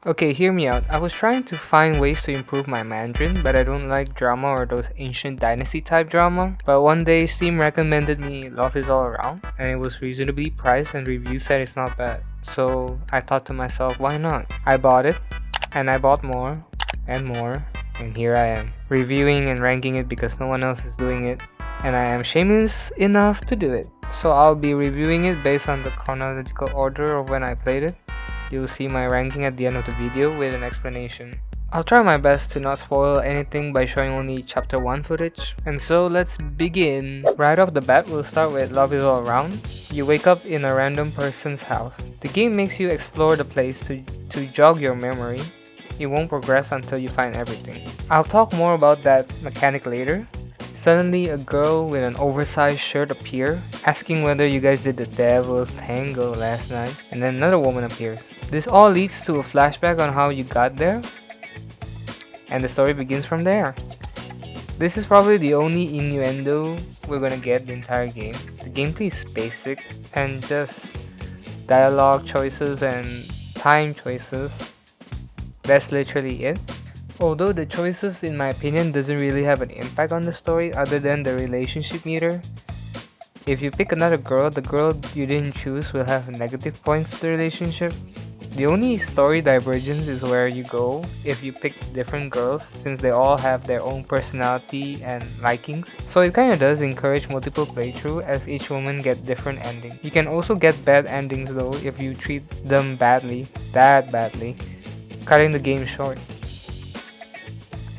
Okay, hear me out. I was trying to find ways to improve my Mandarin, but I don't like drama or those ancient dynasty type drama. But one day Steam recommended me Love Is All Around, and it was reasonably priced and reviews said it's not bad. So I thought to myself, why not? I bought it, and I bought more, and here I am, reviewing and ranking it because no one else is doing it, and I am shameless enough to do it. So I'll be reviewing it based on the chronological order of when I played it. You'll see my ranking at the end of the video with an explanation. I'll try my best to not spoil anything by showing only chapter 1 footage. And so let's begin. Right off the bat, we'll start with Love Is All Around. You wake up in a random person's house. The game makes you explore the place to jog your memory. You won't progress until you find everything. I'll talk more about that mechanic later. Suddenly, a girl with an oversized shirt appears, asking whether you guys did the devil's tango last night, and then another woman appears. This all leads to a flashback on how you got there, and the story begins from there. This is probably the only innuendo we're gonna get the entire game. The gameplay is basic, and just dialogue choices and time choices. That's literally it. Although the choices in my opinion doesn't really have an impact on the story other than the relationship meter. If you pick another girl, the girl you didn't choose will have negative points to the relationship. The only story divergence is where you go if you pick different girls, since they all have their own personality and likings. So it kinda does encourage multiple playthrough as each woman get different endings. You can also get bad endings though if you treat them badly, that badly, cutting the game short.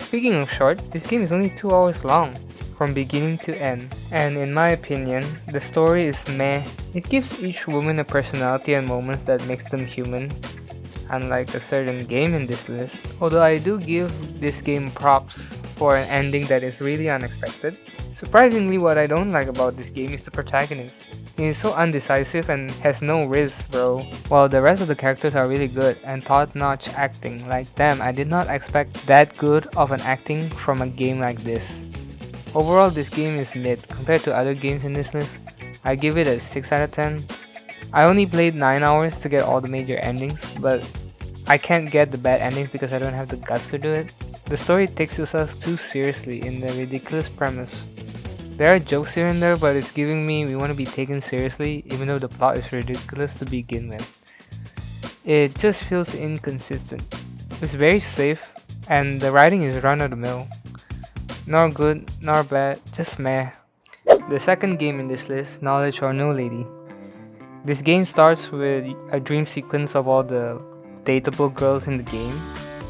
Speaking of short, this game is only 2 hours long, from beginning to end, and in my opinion, the story is meh. It gives each woman a personality and moments that makes them human, unlike a certain game in this list. Although I do give this game props for an ending that is really unexpected. Surprisingly, what I don't like about this game is the protagonist. He is so undecisive and has no risk, bro. While the rest of the characters are really good and top-notch acting. Like damn, I did not expect that good of an acting from a game like this. Overall, this game is mid compared to other games in this list. I give it a 6 out of 10. I only played 9 hours to get all the major endings, but I can't get the bad endings because I don't have the guts to do it. The story takes itself too seriously in the ridiculous premise. There are jokes here and there, but it's giving me we want to be taken seriously even though the plot is ridiculous to begin with. It just feels inconsistent. It's very safe, and the writing is run of the mill. Nor good, nor bad, just meh. The second game in this list, Knowledge or No Lady. This game starts with a dream sequence of all the dateable girls in the game,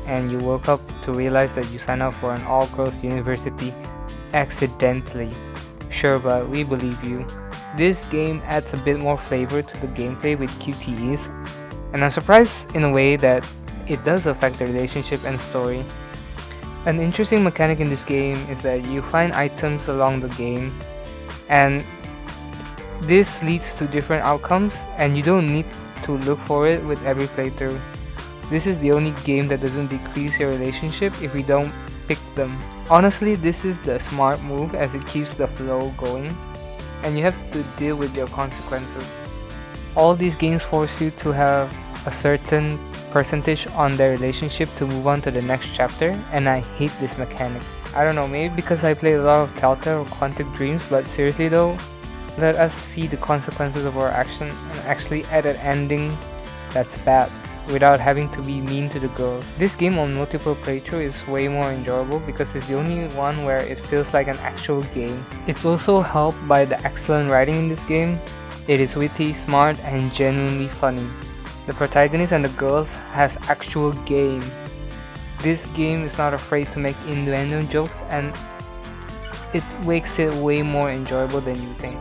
and you woke up to realize that you signed up for an all-girls university accidentally. Sure, but we believe you. This game adds a bit more flavor to the gameplay with QTEs, and I'm surprised in a way that it does affect the relationship and story. An interesting mechanic in this game is that you find items along the game, and this leads to different outcomes, and you don't need to look for it with every playthrough. This is the only game that doesn't decrease your relationship if you don't pick them. Honestly, this is the smart move as it keeps the flow going, and you have to deal with your consequences. All these games force you to have a certain percentage on their relationship to move on to the next chapter, and I hate this mechanic. I don't know, maybe because I play a lot of Telltale or Quantic Dreams, but seriously though, let us see the consequences of our action and actually add an ending that's bad without having to be mean to the girls. This game on multiple playthrough is way more enjoyable because it's the only one where it feels like an actual game. It's also helped by the excellent writing in this game. It is witty, smart, and genuinely funny. The protagonist and the girls has actual game. This game is not afraid to make innuendo jokes, and it makes it way more enjoyable than you think.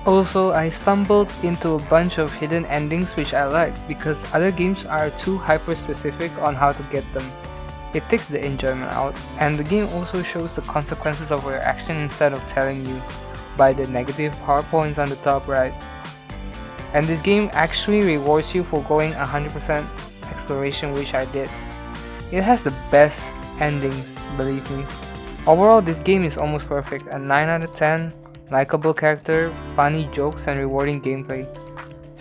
Also, I stumbled into a bunch of hidden endings which I like because other games are too hyper specific on how to get them. It takes the enjoyment out, and the game also shows the consequences of your action instead of telling you by the negative PowerPoints on the top right. And this game actually rewards you for going 100% exploration, which I did. It has the best endings, believe me. Overall, this game is almost perfect, a 9 out of 10. Likeable character, funny jokes, and rewarding gameplay.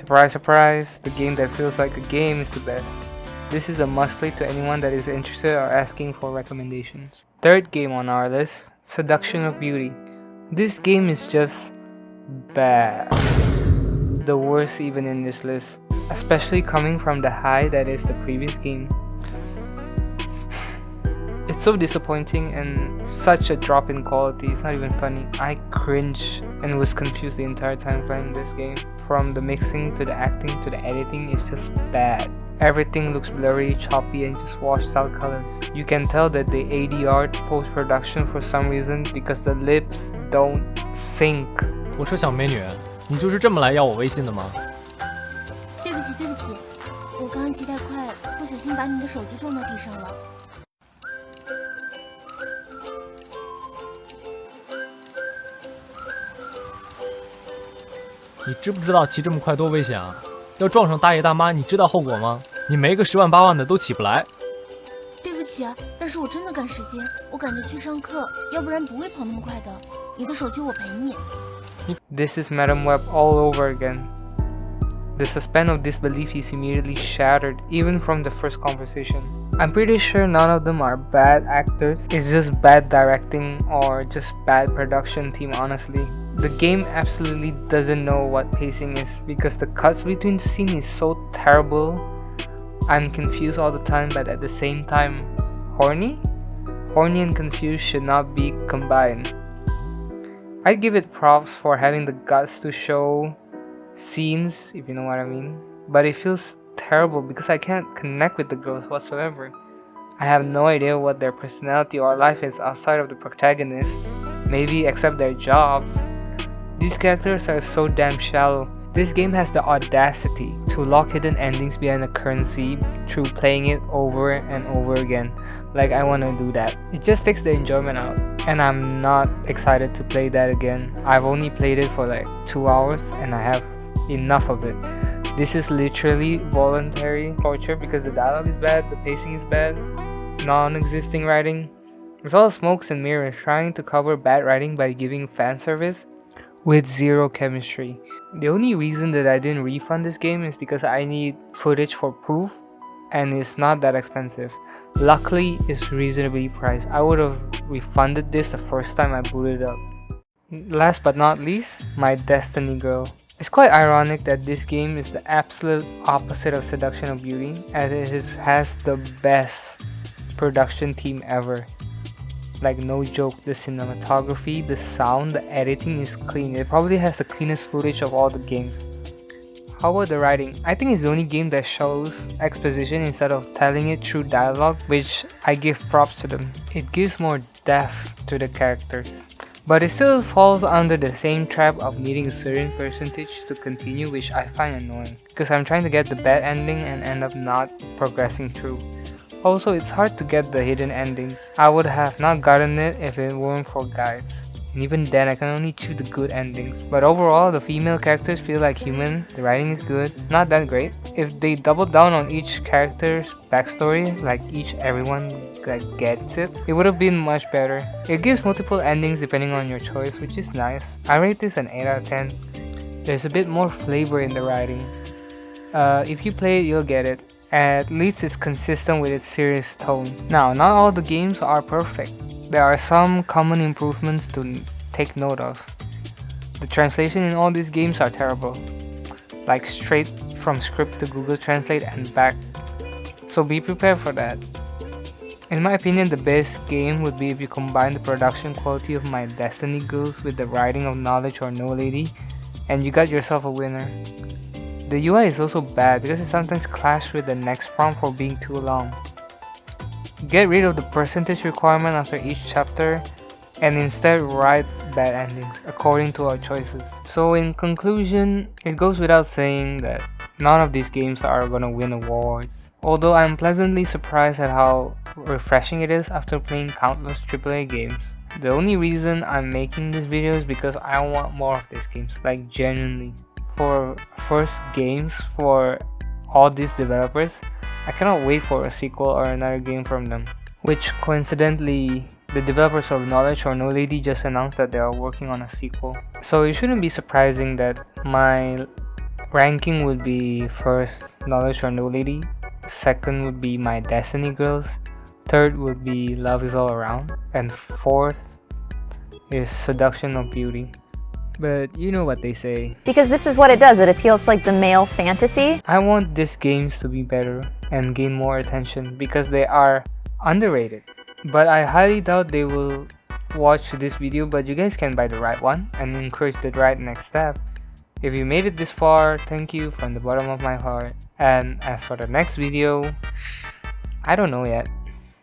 Surprise, surprise, the game that feels like a game is the best. This is a must-play to anyone that is interested or asking for recommendations. Third game on our list, Seduction of Beauty. This game is just bad. The worst even in this list, especially coming from the high that is the previous game. It's so disappointing and such a drop in quality, it's not even funny. I cringed and was confused the entire time playing this game. From the mixing to the acting to the editing, it's just bad. Everything looks blurry, choppy, and just washed out colors. You can tell that they ADR'd post-production for some reason because the lips don't sync. 我说小美女，你就是这么来要我微信的吗？对不起，对不起，我刚刚骑太快，不小心把你的手机撞到地上了。你知不知道骑这么快多危险啊？要撞上大爷大妈，你知道后果吗？你没个10万8万的都起不来。对不起啊，但是我真的赶时间，我赶着去上课，要不然不会跑那么快的。你的手机我赔你。This is Madam Web all over again. The suspense of disbelief is immediately shattered, even from the first conversation. I'm pretty sure none of them are bad actors, it's just bad directing or just bad production team, honestly. The game absolutely doesn't know what pacing is because the cuts between the scene is so terrible. I'm confused all the time, but at the same time, horny? Horny and confused should not be combined. I'd give it props for having the guts to show scenes, if you know what I mean, but it feels terrible because I can't connect with the girls whatsoever. I have no idea what their personality or life is outside of the protagonist, maybe except their jobs. These characters are so damn shallow. This game has the audacity to lock hidden endings behind a currency through playing it over and over again. Like I wanna do that. It just takes the enjoyment out, and I'm not excited to play that again. I've only played it for like 2 hours and I have enough of it. This is literally voluntary torture because the dialogue is bad, the pacing is bad, non-existing writing. It's all smokes and mirrors trying to cover bad writing by giving fan service with zero chemistry. The only reason that I didn't refund this game is because I need footage for proof and it's not that expensive. Luckily, it's reasonably priced. I would have refunded this the first time I booted it up. Last but not least, my Destiny girl. It's quite ironic that this game is the absolute opposite of Seduction of Beauty, as it has the best production team ever. Like no joke, the cinematography, the sound, the editing is clean. It probably has the cleanest footage of all the games. How about the writing? I think it's the only game that shows exposition instead of telling it through dialogue, which I give props to them. It gives more depth to the characters. But it still falls under the same trap of needing a certain percentage to continue, which I find annoying, because I'm trying to get the bad ending and end up not progressing through. Also, it's hard to get the hidden endings. I would have not gotten it if it weren't for guides. And even then, I can only choose the good endings. But overall, the female characters feel like human, the writing is good, not that great. If they doubled down on each character's backstory, like everyone gets it, it would have been much better. It gives multiple endings depending on your choice, which is nice. I rate this an 8 out of 10. There's a bit more flavor in the writing. If you play it, you'll get it. At least it's consistent with its serious tone. Now, not all the games are perfect. There are some common improvements to take note of. The translation in all these games are terrible, like straight from script to Google Translate and back, so be prepared for that. In my opinion, the best game would be if you combine the production quality of my Destiny girls with the writing of Knowledge or No Lady, and you got yourself a winner. The UI is also bad because it sometimes clashes with the next prompt for being too long. Get rid of the percentage requirement after each chapter and instead write bad endings according to our choices. So in conclusion, it goes without saying that none of these games are gonna win awards. Although I'm pleasantly surprised at how refreshing it is after playing countless AAA games. The only reason I'm making this video is because I want more of these games, like genuinely. For first games for all these developers, I cannot wait for a sequel or another game from them. Which coincidentally, the developers of Knowledge or No Lady just announced that they are working on a sequel. So it shouldn't be surprising that my ranking would be first, Knowledge or No Lady. Second would be My Destiny Girls. Third would be Love Is All Around. And fourth is Seduction of Beauty. But you know what they say. Because this is what it does. It appeals to like the male fantasy. I want these games to be better and gain more attention because they are underrated. But I highly doubt they will watch this video, but you guys can buy the right one and encourage the right next step. If you made it this far, thank you from the bottom of my heart. And as for the next video, I don't know yet.